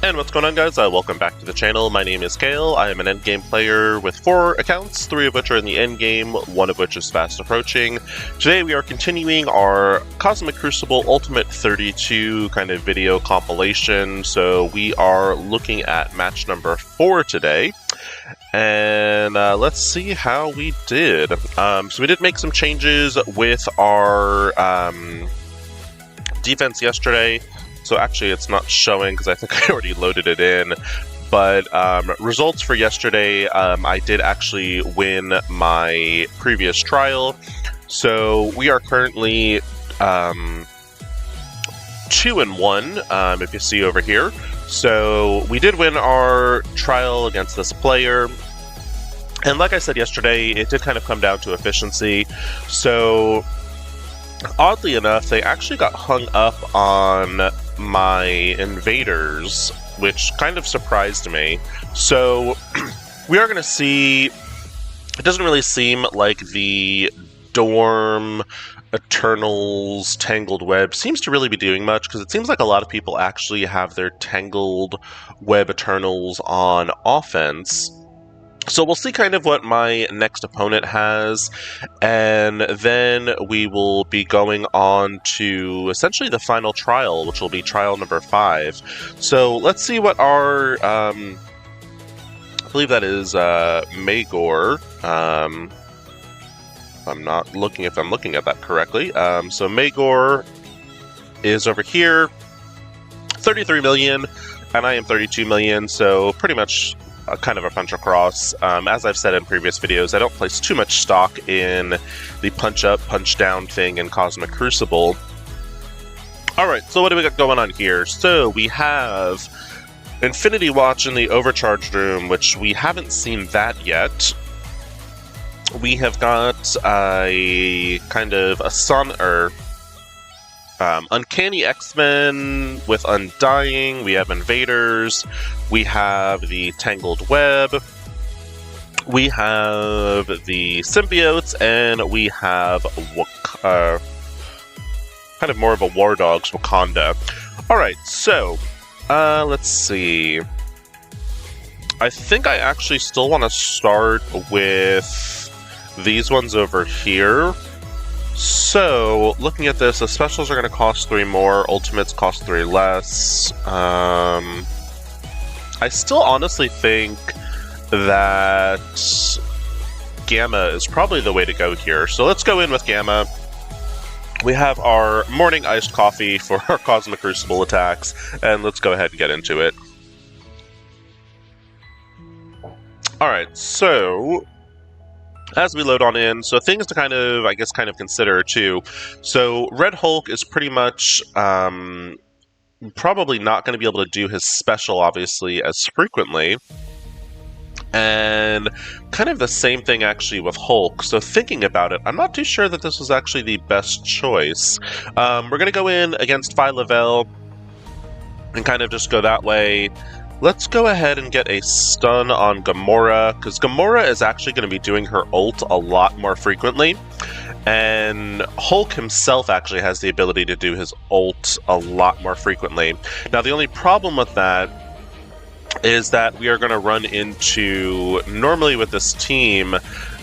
And what's going on, guys? Welcome back to the channel. My name is Kale. I am an endgame player with 4 accounts, 3 of which are in the endgame, 1 of which is fast approaching. Today we are continuing our Cosmic Crucible Ultimate 32 kind of video compilation. So we are looking at match number 4 today. And let's see how we did. So we did make some changes with our defense yesterday. So actually it's not showing because I think I already loaded it in, but results for yesterday, I did actually win my previous trial. So we are currently 2-1, if you see over here. So we did win our trial against this player. And like I said yesterday, it did kind of come down to efficiency. So oddly enough, they actually got hung up on my invaders, which kind of surprised me. So we are going to see, it doesn't really seem like the Dorm Eternals Tangled Web seems to really be doing much, because it seems like a lot of people actually have their Tangled Web Eternals on offense. So we'll see kind of what my next opponent has, and then we will be going on to essentially the final trial, which will be trial number 5. So let's see what our, I believe that is Magor. If I'm looking at that correctly. So Magor is over here, 33 million, and I am 32 million, so pretty much kind of a punch across. As I've said in previous videos, I don't place too much stock in the punch up, punch down thing in Cosmic Crucible. Alright, so what do we got going on here? So we have Infinity Watch in the Overcharged Room, which we haven't seen that yet. We have got a kind of a Uncanny X-Men with Undying, we have Invaders, we have the Tangled Web, we have the Symbiotes, and we have kind of more of a War Dogs Wakanda. Alright, so, let's see. I think I actually still want to start with these ones over here. So, looking at this, the specials are going to cost 3 more, ultimates cost 3 less. I still honestly think that Gamma is probably the way to go here. So let's go in with Gamma. We have our morning iced coffee for our Cosmic Crucible attacks, and let's go ahead and get into it. Alright, so as we load on in, so things to kind of, I guess, kind of consider too. So Red Hulk is pretty much probably not going to be able to do his special, obviously, as frequently. And kind of the same thing actually with Hulk. So thinking about it, I'm not too sure that this was actually the best choice. We're going to go in against Phi Lavelle and kind of just go that way. Let's go ahead and get a stun on Gamora, because Gamora is actually going to be doing her ult a lot more frequently, and Hulk himself actually has the ability to do his ult a lot more frequently. Now, the only problem with that is that we are going to run into, normally with this team,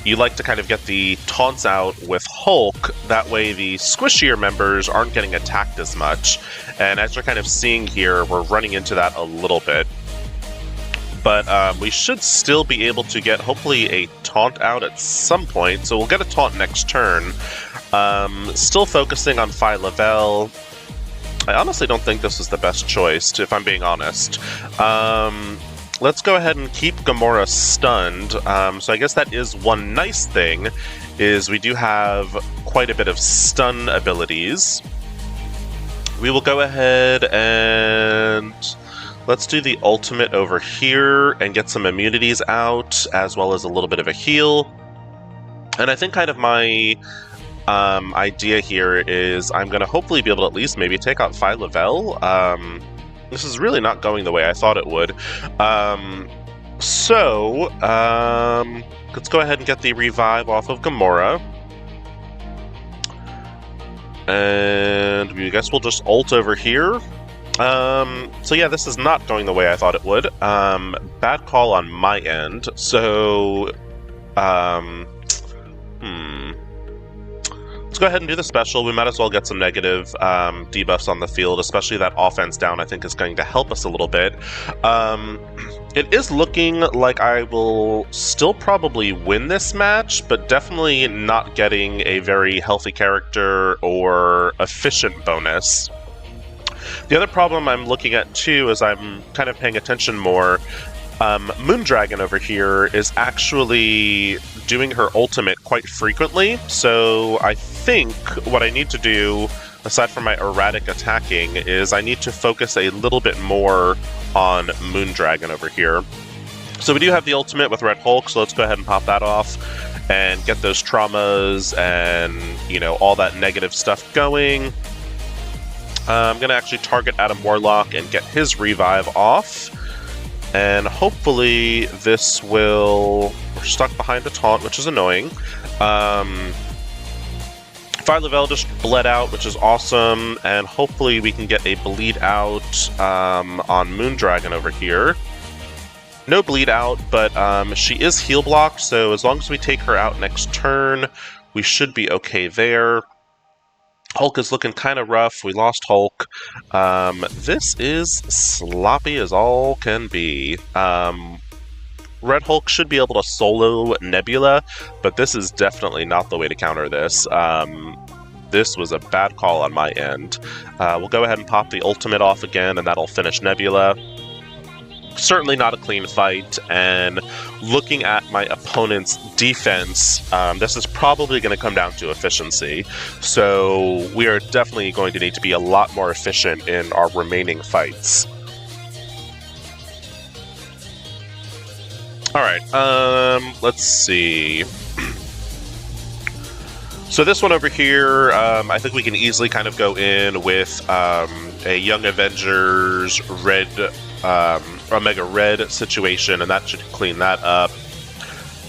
you like to kind of get the taunts out with Hulk, that way the squishier members aren't getting attacked as much, and as you're kind of seeing here, we're running into that a little bit. But we should still be able to get, hopefully, a taunt out at some point. So we'll get a taunt next turn. Still focusing on Phi Lavelle. I honestly don't think this is the best choice, if I'm being honest. Let's go ahead and keep Gamora stunned. So I guess that is one nice thing, is we do have quite a bit of stun abilities. We will go ahead and let's do the ultimate over here and get some immunities out, as well as a little bit of a heal. And I think kind of my idea here is I'm going to hopefully be able to at least maybe take out Phi Lavelle. This is really not going the way I thought it would. Let's go ahead and get the revive off of Gamora. And I guess we'll just ult over here. So yeah, this is not going the way I thought it would. Bad call on my end. So, let's go ahead and do the special. We might as well get some negative debuffs on the field, especially that offense down, I think is going to help us a little bit. It is looking like I will still probably win this match, but definitely not getting a very healthy character or efficient bonus. The other problem I'm looking at too, as I'm kind of paying attention more, Moondragon over here is actually doing her ultimate quite frequently, so I think what I need to do, aside from my erratic attacking, is I need to focus a little bit more on Moondragon over here. So we do have the ultimate with Red Hulk, so let's go ahead and pop that off and get those traumas and, you know, all that negative stuff going. I'm going to actually target Adam Warlock and get his revive off. And hopefully this will... We're stuck behind a taunt, which is annoying. Phyla-Vell just bled out, which is awesome. And hopefully we can get a bleed out on Moondragon over here. No bleed out, but she is heal blocked, so as long as we take her out next turn, we should be okay there. Hulk is looking kind of rough. We lost Hulk. This is sloppy as all can be. Red Hulk should be able to solo Nebula, but this is definitely not the way to counter this. This was a bad call on my end. We'll go ahead and pop the ultimate off again, and that'll finish Nebula. Certainly not a clean fight, and looking at my opponent's defense, this is probably going to come down to efficiency. So we are definitely going to need to be a lot more efficient in our remaining fights. Alright, let's see. So this one over here, I think we can easily kind of go in with a Young Avengers red... Omega Red situation, and that should clean that up.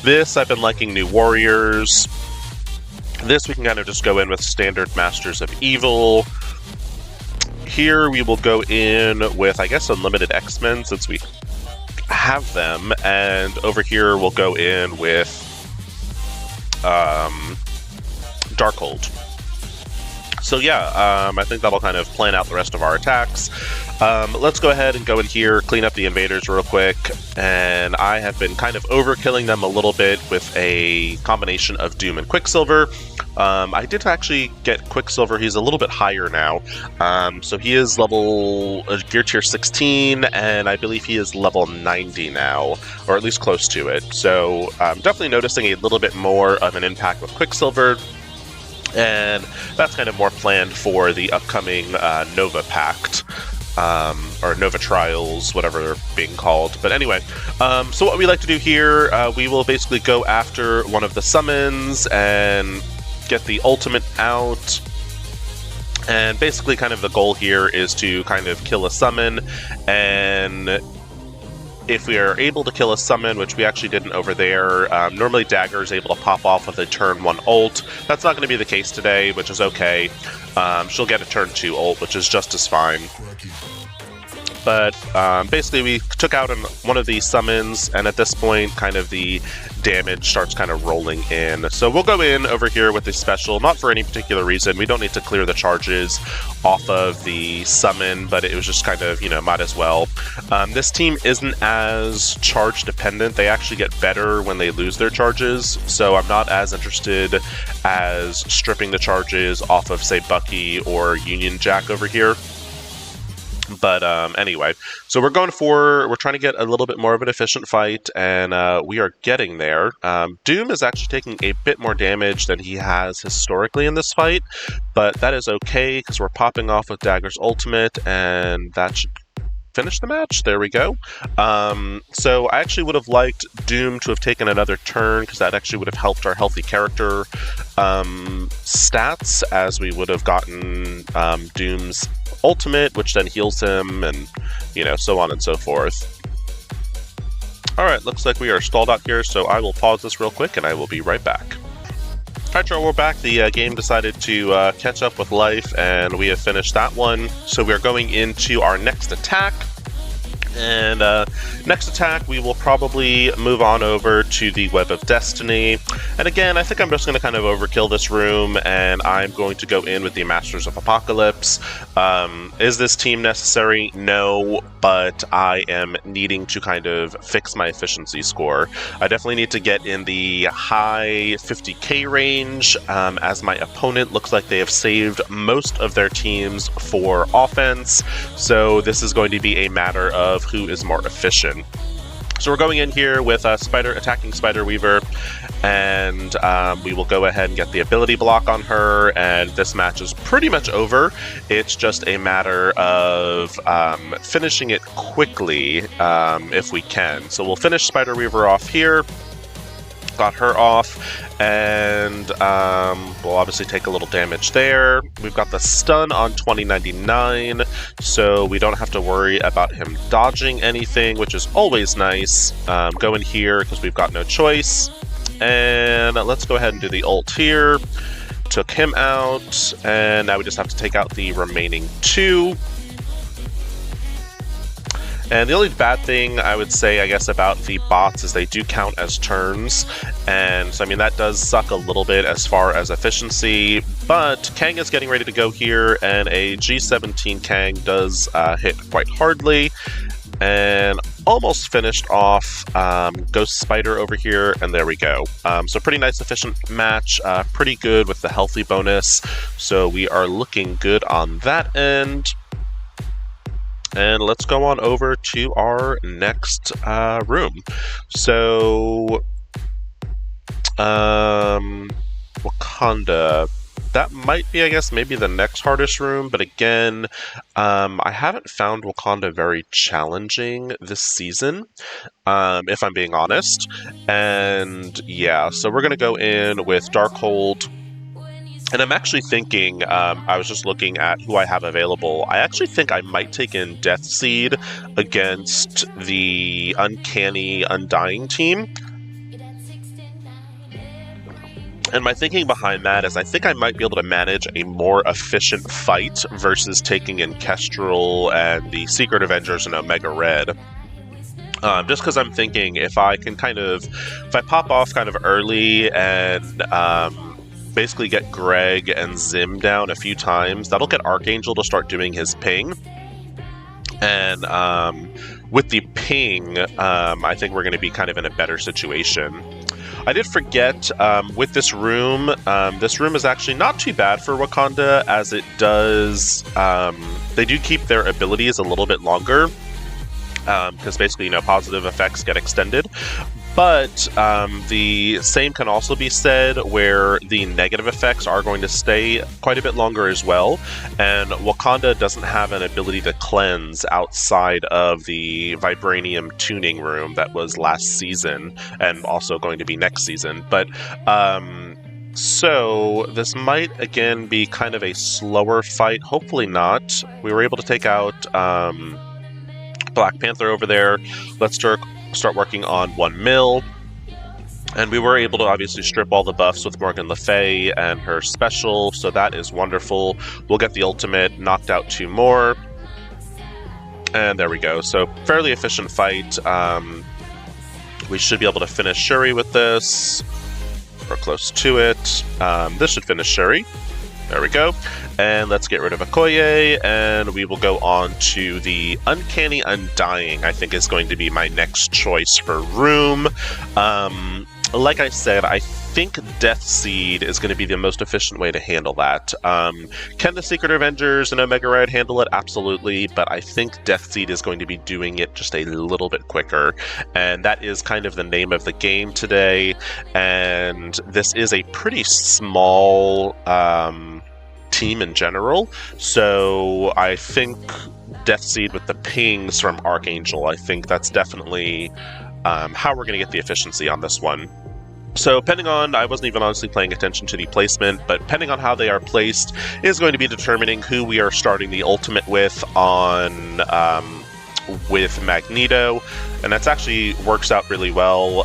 This, I've been liking New Warriors. This, we can kind of just go in with standard Masters of Evil. Here, we will go in with, I guess, Unlimited X-Men, since we have them, and over here, we'll go in with Darkhold. So yeah, I think that'll kind of plan out the rest of our attacks. Let's go ahead and go in here, clean up the invaders real quick, and I have been kind of overkilling them a little bit with a combination of Doom and Quicksilver. I did actually get Quicksilver. He's a little bit higher now. So he is level gear tier 16, and I believe he is level 90 now, or at least close to it. So I'm definitely noticing a little bit more of an impact with Quicksilver. And that's kind of more planned for the upcoming Nova Pact, or Nova Trials, whatever they're being called. But anyway, so what we like to do here, we will basically go after one of the summons and get the ultimate out. And basically kind of the goal here is to kind of kill a summon, and if we are able to kill a summon, which we actually didn't over there, normally Dagger is able to pop off with a turn 1 ult. That's not going to be the case today, which is okay. She'll get a turn 2 ult, which is just as fine. But basically we took out one of these summons, and at this point kind of the damage starts kind of rolling in. So we'll go in over here with a special, not for any particular reason. We don't need to clear the charges off of the summon, but it was just kind of, you know, might as well. This team isn't as charge dependent. They actually get better when they lose their charges, so I'm not as interested as stripping the charges off of, say, Bucky or Union Jack over here. But anyway, so we're trying to get a little bit more of an efficient fight, and we are getting there. Doom is actually taking a bit more damage than he has historically in this fight, but that is okay, because we're popping off with Dagger's ultimate, and that should finish the match. There we go. So I actually would have liked Doom to have taken another turn, because that actually would have helped our healthy character stats, as we would have gotten Doom's ultimate, which then heals him, and, you know, so on and so forth. Alright, looks like we are stalled out here, so I will pause this real quick, and I will be right back. Alright, we're back. The game decided to catch up with life, and we have finished that one. So we are going into our next attack. And next attack, we will probably move on over to the Web of Destiny. And again, I think I'm just going to kind of overkill this room, and I'm going to go in with the Masters of Apocalypse. Is this team necessary? No, but I am needing to kind of fix my efficiency score. I definitely need to get in the high 50k range, as my opponent looks like they have saved most of their teams for offense. So this is going to be a matter of who is more efficient. So we're going in here with attacking Spider Weaver, and we will go ahead and get the ability block on her, and this match is pretty much over. It's just a matter of finishing it quickly if we can. So we'll finish Spider Weaver off here. Got her off, and we'll obviously take a little damage there. We've got the stun on 2099, so we don't have to worry about him dodging anything, which is always nice. Go in here because we've got no choice, and let's go ahead and do the ult here. Took him out, and now we just have to take out the remaining two. And the only bad thing I would say, I guess, about the bots is they do count as turns, and so I mean that does suck a little bit as far as efficiency, but Kang is getting ready to go here, and a G17 Kang does hit quite hardly, and almost finished off Ghost Spider over here, and there we go. So pretty nice efficient match, pretty good with the healthy bonus, so we are looking good on that end. And let's go on over to our next room. So, Wakanda. That might be, I guess, maybe the next hardest room, but again, I haven't found Wakanda very challenging this season, if I'm being honest. And yeah, so we're going to go in with Darkhold. And I'm actually thinking, I was just looking at who I have available. I actually think I might take in Death Seed against the Uncanny Undying team. And my thinking behind that is I think I might be able to manage a more efficient fight versus taking in Kestrel and the Secret Avengers and Omega Red. Just because I'm thinking if I pop off kind of early and basically get Greg and Zim down a few times, that'll get Archangel to start doing his ping. And with the ping, I think we're going to be kind of in a better situation. I did forget, with this room is actually not too bad for Wakanda, as it does, they do keep their abilities a little bit longer, because basically, positive effects get extended. But the same can also be said where the negative effects are going to stay quite a bit longer as well. And Wakanda doesn't have an ability to cleanse outside of the Vibranium tuning room that was last season and also going to be next season. But so this might again be kind of a slower fight. Hopefully not. We were able to take out Black Panther over there. Let's start working on 1 mil, and we were able to obviously strip all the buffs with Morgan Le Fay and her special, so that is wonderful. We'll get the ultimate, knocked out 2 more, and there we go. So fairly efficient fight. We should be able to finish Shuri with this. We're close to it. This should finish Shuri. There we go. And let's get rid of Okoye, and we will go on to the Uncanny Undying, I think is going to be my next choice for room. Like I said, I think Death Seed is going to be the most efficient way to handle that. Can the Secret Avengers and Omega Red handle it? Absolutely, but I think Death Seed is going to be doing it just a little bit quicker, and that is kind of the name of the game today, and this is a pretty small team in general, so I think Death Seed with the pings from Archangel, I think that's definitely how we're going to get the efficiency on this one. So depending on, I wasn't even honestly paying attention to the placement, but depending on how they are placed is going to be determining who we are starting the ultimate with on with Magneto, and that's actually works out really well.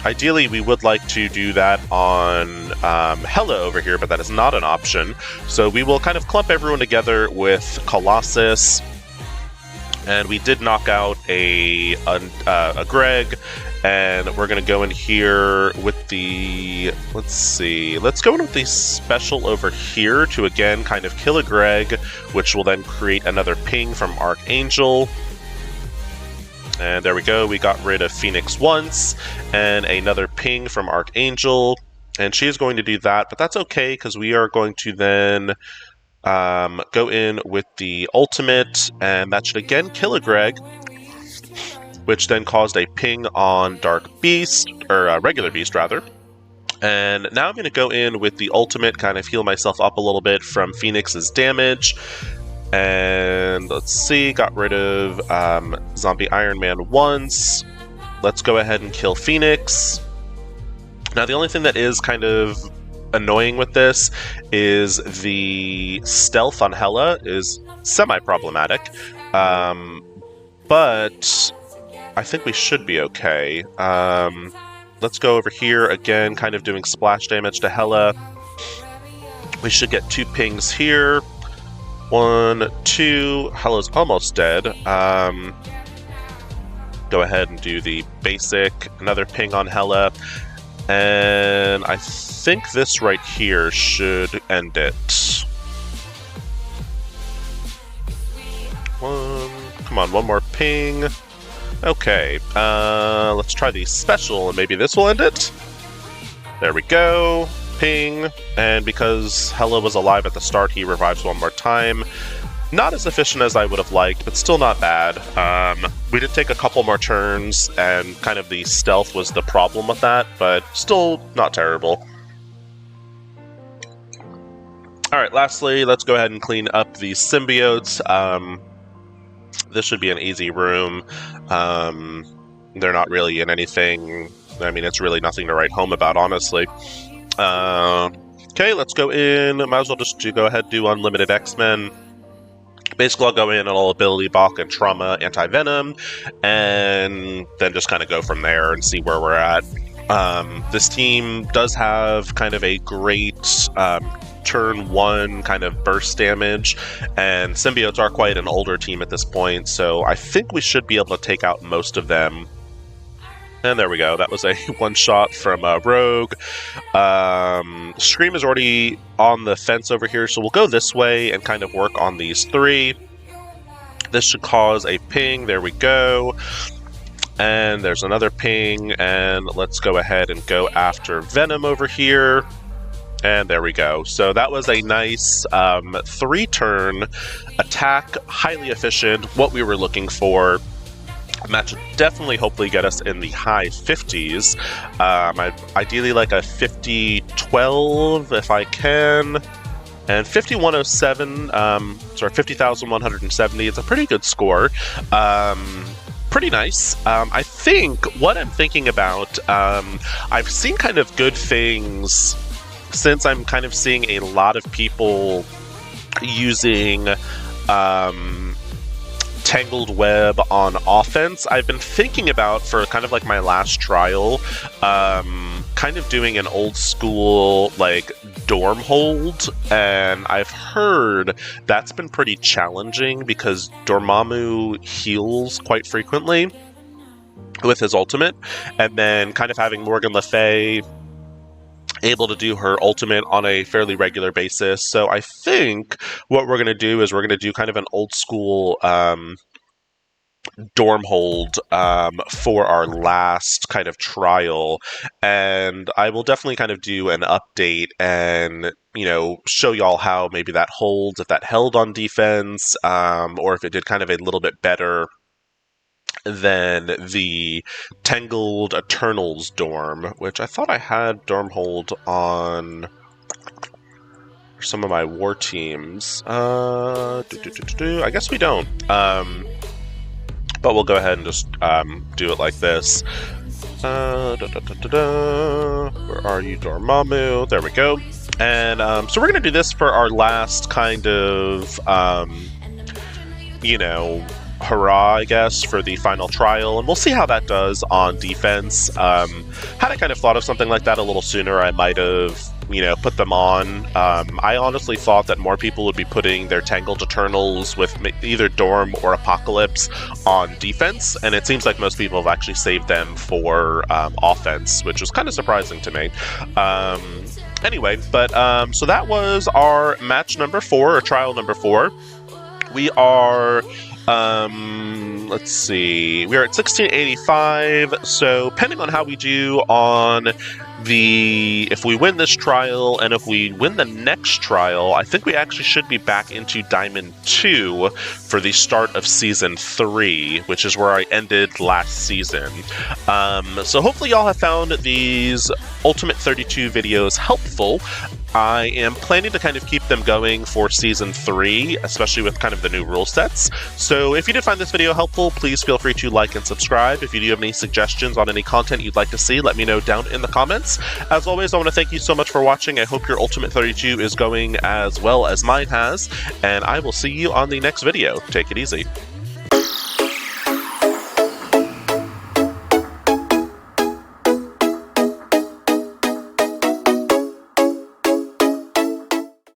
Ideally, we would like to do that on Hela over here, but that is not an option. So we will kind of clump everyone together with Colossus. And we did knock out a Greg, and we're going to go in here with the... Let's see. Let's go in with the special over here to, again, kind of kill a Greg, which will then create another ping from Archangel. And there we go, we got rid of Phoenix once, and another ping from Archangel, and she is going to do that, but that's okay, because we are going to then go in with the ultimate, and that should again kill a Greg, which then caused a ping on Dark Beast, or Regular Beast, rather. And now I'm going to go in with the ultimate, kind of heal myself up a little bit from Phoenix's damage. And let's see, got rid of Zombie Iron Man once. Let's go ahead and kill Phoenix. Now, the only thing that is kind of annoying with this is the stealth on Hela is semi-problematic. But I think we should be okay. Let's go over here again, kind of doing splash damage to Hela. We should get 2 pings here. 1, 2, Hela's almost dead. Go ahead and do the basic, another ping on Hela. And I think this right here should end it. Come on, one more ping. Okay, let's try the special, and maybe this will end it? There we go. Ping, and because Hela was alive at the start, he revives one more time. Not as efficient as I would have liked, but still not bad. We did take a couple more turns, and kind of the stealth was the problem with that, but still not terrible. Alright, lastly, let's go ahead and clean up the symbiotes. This should be an easy room. They're not really in anything... I mean, it's really nothing to write home about, honestly. Okay, let's go in. Might as well just go ahead and do Unlimited X-Men. Basically, I'll go in and I'll Ability Balk and Trauma Anti-Venom, and then just kind of go from there and see where we're at. This team does have kind of a great turn 1 kind of burst damage, and symbiotes are quite an older team at this point, so I think we should be able to take out most of them. And there we go. That was a one-shot from Rogue. Scream is already on the fence over here, so we'll go this way and kind of work on these 3. This should cause a ping. There we go. And there's another ping. And let's go ahead and go after Venom over here. And there we go. So that was a nice 3-turn attack. Highly efficient. What we were looking for. Match would definitely hopefully get us in the high 50s. I'd ideally like a 50-12 if I can. And 5107, sorry, 50,170. It's a pretty good score. Pretty nice. I think what I'm thinking about, I've seen kind of good things since I'm kind of seeing a lot of people using Tangled Web on offense. I've been thinking about, for kind of like my last trial, kind of doing an old school like dorm hold, and I've heard that's been pretty challenging because Dormammu heals quite frequently with his ultimate, and then kind of having Morgan Le Fay able to do her ultimate on a fairly regular basis. So I think what we're going to do is we're going to do kind of an old school dorm hold for our last kind of trial, and I will definitely kind of do an update and, you know, show y'all how maybe that holds, if that held on defense, or if it did kind of a little bit better than the Tangled Eternals dorm, which I thought I had dorm hold on some of my war teams. I guess we don't. But we'll go ahead and just do it like this. Where are you, Dormammu? There we go. And so we're going to do this for our last kind of, you know, hurrah, I guess, for the final trial, and we'll see how that does on defense. Had I kind of thought of something like that a little sooner, I might have, you know, put them on. I honestly thought that more people would be putting their Tangled Eternals with either Dorm or Apocalypse on defense, and it seems like most people have actually saved them for offense, which was kind of surprising to me. Anyway, but so that was our match number 4, or trial number 4. We are, let's see, we are at 1685, so depending on how we do on if we win this trial, and if we win the next trial, I think we actually should be back into Diamond 2 for the start of Season 3, which is where I ended last season. So hopefully y'all have found these Ultimate 32 videos helpful. I am planning to kind of keep them going for Season 3, especially with kind of the new rule sets. So if you did find this video helpful, please feel free to like and subscribe. If you do have any suggestions on any content you'd like to see, let me know down in the comments. As always, I want to thank you so much for watching. I hope your Ultimate 32 is going as well as mine has, and I will see you on the next video. Take it easy.